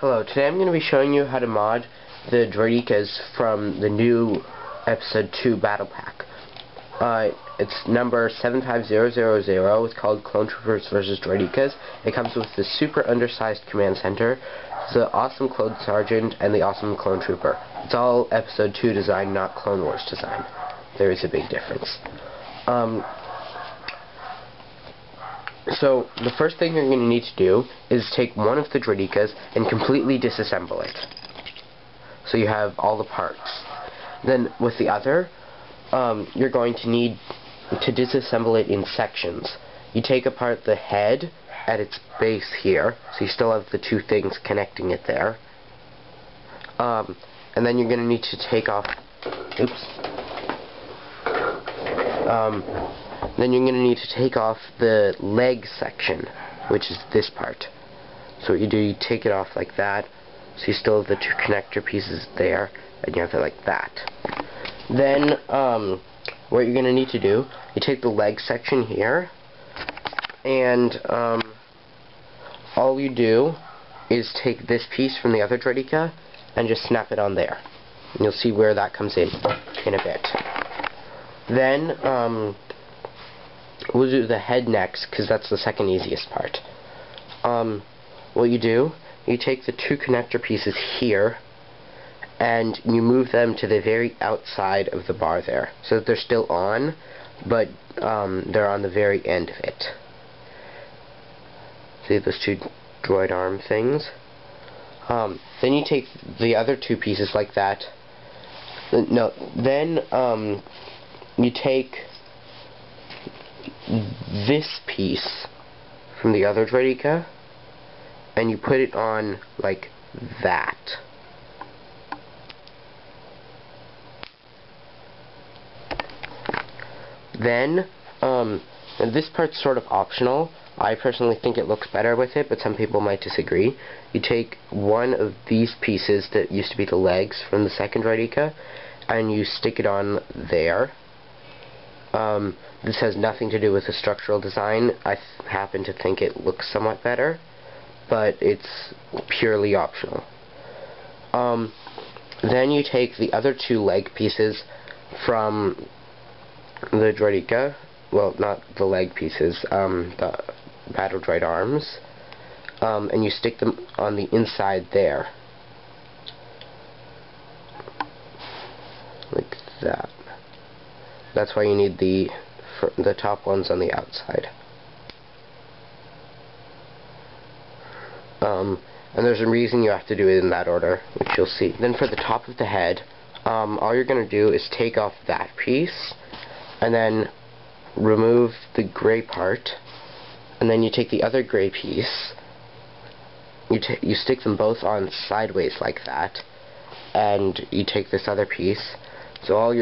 Hello, today I'm going to be showing you how to mod the Droideekas from the new Episode 2 Battle Pack. It's number 75000. It's called Clone Troopers vs. Droideekas. It comes with the super undersized command center, the awesome Clone Sergeant, and the awesome Clone Trooper. It's all Episode 2 design, not Clone Wars design. There is a big difference. So, the first thing you're going to need to do is take one of the Droideekas and completely disassemble it. So you have all the parts. Then, with the other, you're going to need to disassemble it in sections. You take apart the head at its base here, so you still have the two things connecting it there. And then you're going to need to take off... Then you're going to need to take off the leg section, which is this part. So what you do, you take it off like that, so you still have the two connector pieces there, and you have it like that. Then, what you're going to need to do, you take the leg section here, and all you do is take this piece from the other Droideeka, and just snap it on there. And you'll see where that comes in a bit. Then, we'll do the head next, because that's the second easiest part. What you do, you take the two connector pieces here, and you move them to the very outside of the bar there, so that they're still on, but they're on the very end of it. See those two droid arm things? Then you take the other two pieces like that. No, then you take this piece from the other Droideeka and you put it on like that. Then, and this part's sort of optional. I personally think it looks better with it, but some people might disagree. You take one of these pieces that used to be the legs from the second Droideeka and you stick it on there. This has nothing to do with the structural design. I happen to think it looks somewhat better, but it's purely optional. Then you take the other two leg pieces from the Droideeka, well, not the leg pieces, the battle droid arms, and you stick them on the inside there. Like that. That's why you need the top ones on the outside. And there's a reason you have to do it in that order, which you'll see. Then for the top of the head, all you're going to do is take off that piece, and then remove the gray part, and then you take the other gray piece, you stick them both on sideways like that, and you take this other piece. So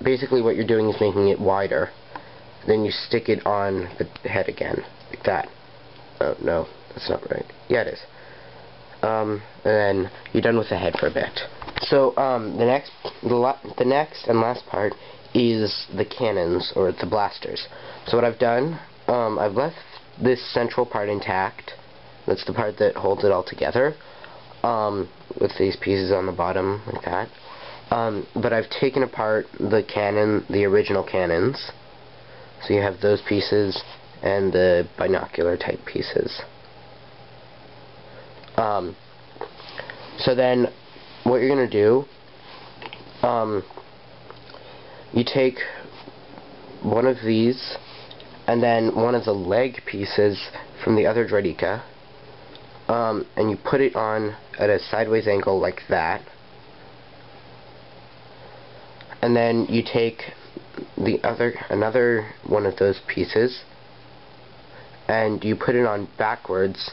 basically what you're doing is making it wider. Then you stick it on the head again, like that. Oh, no, that's not right. Yeah, it is. And then you're done with the head for a bit. So, the next and last part is the cannons, or the blasters. So what I've done, I've left this central part intact. That's the part that holds it all together, with these pieces on the bottom, like that. But I've taken apart the cannon, the original cannons. So you have those pieces and the binocular type pieces. So then what you're going to do, you take one of these and then one of the leg pieces from the other Droideeka, and you put it on at a sideways angle like that. And then you take another one of those pieces and you put it on backwards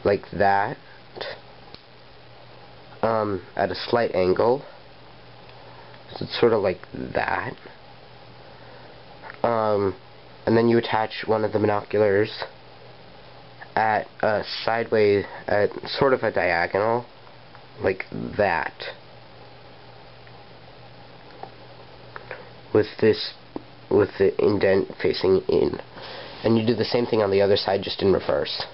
like that, at a slight angle. So it's sort of like that. And then you attach one of the binoculars at a sideways, at sort of a diagonal, like that. With the indent facing in. And you do the same thing on the other side, just in reverse.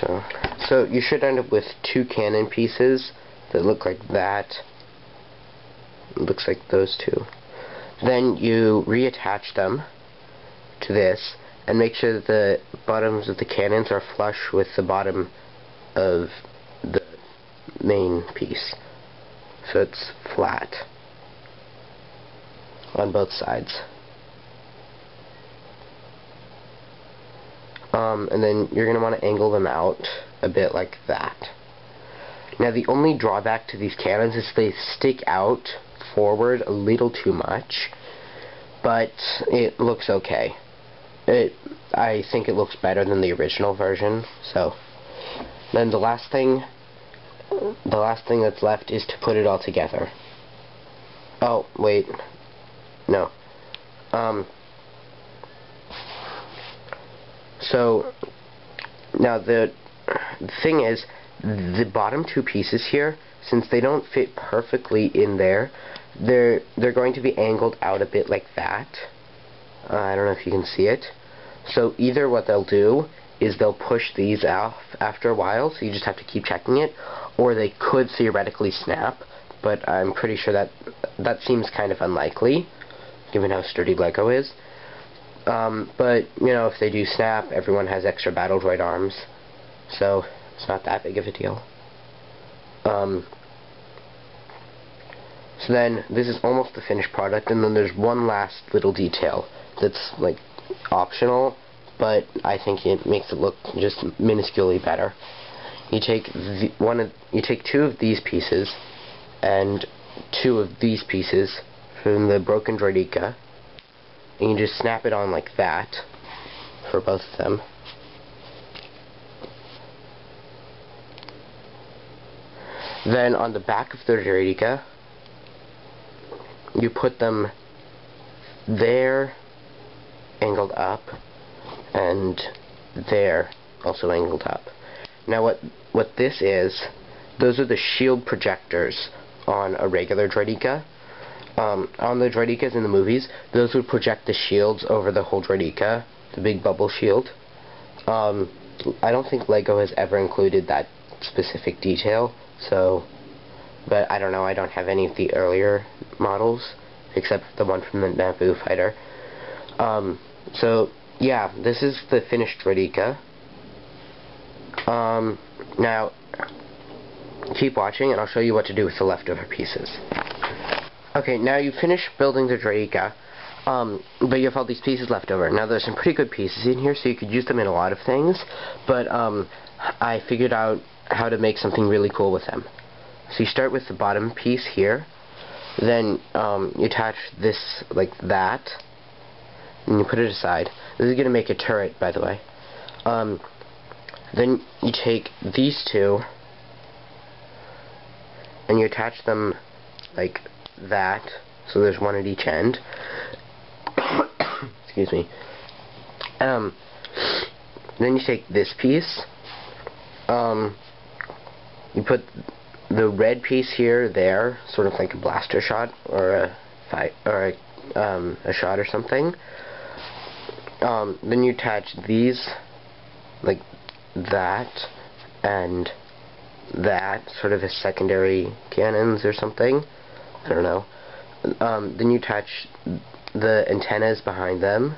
So you should end up with two cannon pieces that look like that. It looks like those two. Then you reattach them to this and make sure that the bottoms of the cannons are flush with the bottom of the main piece. So it's flat on both sides. And then you're going to want to angle them out a bit like that. Now the only drawback to these cannons is they stick out forward a little too much, but it looks okay. I think it looks better than the original version. So then the last thing that's left is to put it all together. Oh wait, no. So now the thing is, the bottom two pieces here, since they don't fit perfectly in there, they're going to be angled out a bit like that. I don't know if you can see it. So either what they'll do is they'll push these off after a while, so you just have to keep checking it, or they could theoretically snap, but I'm pretty sure that seems kind of unlikely, given how sturdy LEGO is. But, you know, if they do snap, everyone has extra battle droid arms, so it's not that big of a deal. So then, this is almost the finished product, and then there's one last little detail that's, like, optional, but I think it makes it look just minusculely better. You take two of these pieces, and two of these pieces from the broken Droideeka, and you just snap it on like that for both of them. Then on the back of the Droideeka, you put them there, angled up, and there, also angled up. Now what this is, those are the shield projectors on a regular Droideeka. On the Droideekas in the movies, those would project the shields over the whole Droideeka, the big bubble shield. I don't think LEGO has ever included that specific detail, so, but I don't know, I don't have any of the earlier models, except the one from the Naboo fighter. So, yeah, this is the finished Droideeka. Now, keep watching and I'll show you what to do with the leftover pieces. Okay, now you've finished building the Droideeka, but you have all these pieces left over. Now there's some pretty good pieces in here, so you could use them in a lot of things, but I figured out how to make something really cool with them. So you start with the bottom piece here, then you attach this like that, and you put it aside. This is going to make a turret, by the way. Then you take these two, and you attach them like that, so there's one at each end. Excuse me. Then you take this piece, you put the red piece here, there, sort of like a blaster shot, or a shot or something. Then you attach these like that and that, sort of as secondary cannons or something. I don't know. Then you attach the antennas behind them,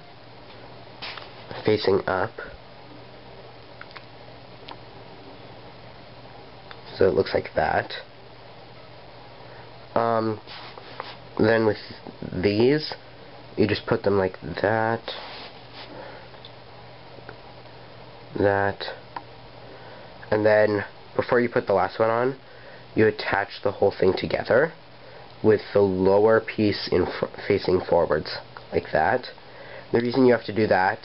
facing up, so it looks like that. Then with these, you just put them like that, and then before you put the last one on, you attach the whole thing together with the lower piece facing forwards, like that. The reason you have to do that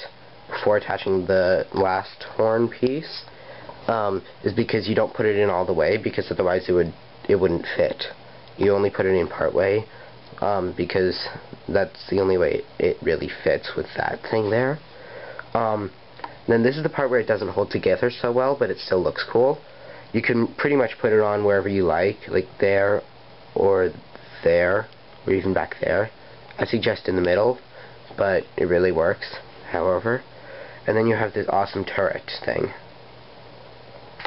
before attaching the last horn piece is because you don't put it in all the way, because otherwise it wouldn't fit. You only put it in part way, because that's the only way it really fits with that thing there. Then this is the part where it doesn't hold together so well, but it still looks cool. You can pretty much put it on wherever you like there, or there, or even back there. I suggest in the middle, but it really works, however. And then you have this awesome turret thing.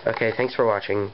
Okay, thanks for watching.